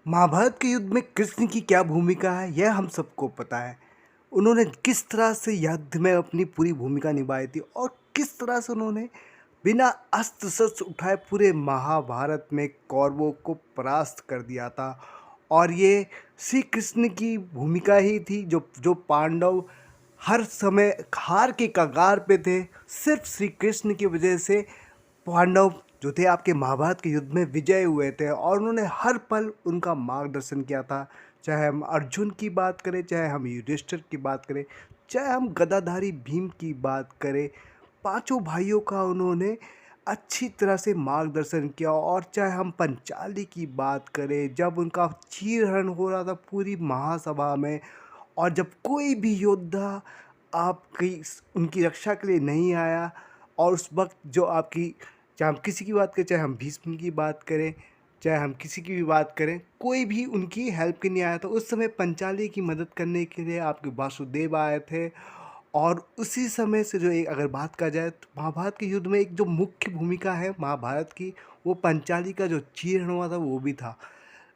महाभारत के युद्ध में कृष्ण की क्या भूमिका है यह हम सबको पता है। उन्होंने किस तरह से युद्ध में अपनी पूरी भूमिका निभाई थी और किस तरह से उन्होंने बिना अस्त्र शस्त्र उठाए पूरे महाभारत में कौरवों को परास्त कर दिया था। और ये श्री कृष्ण की भूमिका ही थी जो जो पांडव हर समय हार के कगार पे थे। सिर्फ श्री कृष्ण की वजह से पांडव जो थे आपके महाभारत के युद्ध में विजय हुए थे और उन्होंने हर पल उनका मार्गदर्शन किया था। चाहे हम अर्जुन की बात करें, चाहे हम युधिष्ठिर की बात करें, चाहे हम गदाधारी भीम की बात करें, पांचों भाइयों का उन्होंने अच्छी तरह से मार्गदर्शन किया। और चाहे हम पंचाली की बात करें, जब उनका चीरहरण हो रहा था पूरी महासभा में, और जब कोई भी योद्धा आपकी उनकी रक्षा के लिए नहीं आया, और उस वक्त जो आपकी, चाहे हम किसी की बात करें, चाहे हम भीष्म की बात करें, चाहे हम किसी की भी बात करें, कोई भी उनकी हेल्प के नहीं आया था। उस समय पंचाली की मदद करने के लिए आपके वासुदेव आए थे। और उसी समय से जो एक अगर बात कहा जाए तो महाभारत के युद्ध में एक जो मुख्य भूमिका है महाभारत की, वो पंचाली का जो चीरहरण हुआ था वो भी था।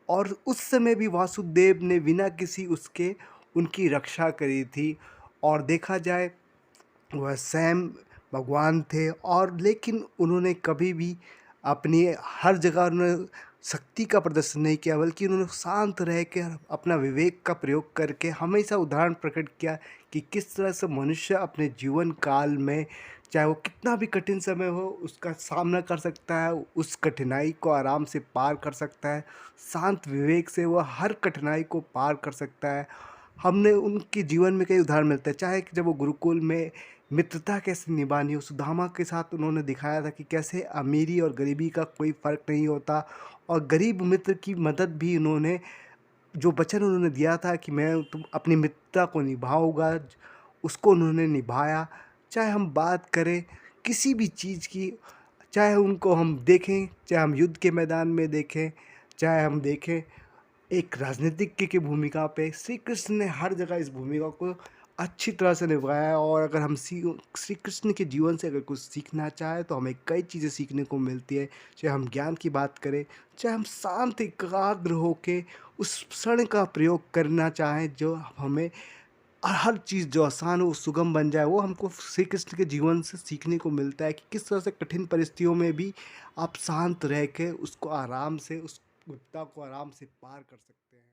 और उस समय भी वासुदेव ने बिना किसी उसके उनकी रक्षा करी थी। और देखा जाए, वह स्वयं भगवान थे, और लेकिन उन्होंने कभी भी अपनी हर जगह उन्होंने शक्ति का प्रदर्शन नहीं किया, बल्कि उन्होंने शांत रह के अपना विवेक का प्रयोग करके हमेशा उदाहरण प्रकट किया कि किस तरह से मनुष्य अपने जीवन काल में, चाहे वो कितना भी कठिन समय हो, उसका सामना कर सकता है, उस कठिनाई को आराम से पार कर सकता है। शांत विवेक से वह हर कठिनाई को पार कर सकता है। हमने उनके जीवन में कई उदाहरण मिलते हैं, चाहे कि जब वो गुरुकुल में मित्रता कैसे निभानी हो, सुदामा के साथ उन्होंने दिखाया था कि कैसे अमीरी और गरीबी का कोई फ़र्क नहीं होता। और गरीब मित्र की मदद भी उन्होंने, जो वचन उन्होंने दिया था कि मैं तुम अपनी मित्रता को निभाऊंगा, उसको उन्होंने निभाया। चाहे हम बात करें किसी भी चीज़ की, चाहे उनको हम देखें, चाहे हम युद्ध के मैदान में देखें, चाहे हम देखें एक राजनीतिज्ञ की भूमिका पे, श्री कृष्ण ने हर जगह इस भूमिका को अच्छी तरह से निभाया है। और अगर हम श्री कृष्ण के जीवन से अगर कुछ सीखना चाहें तो हमें कई चीज़ें सीखने को मिलती है। चाहे हम ज्ञान की बात करें, चाहे हम शांत एकाग्र होके उस क्षण का प्रयोग करना चाहें जो हमें हर चीज़ जो आसान हो वो सुगम बन जाए, वो हमको श्री कृष्ण के जीवन से सीखने को मिलता है कि किस तरह से कठिन परिस्थितियों में भी आप शांत रह के उसको आराम से, उस विपदा को आराम से पार कर सकते हैं।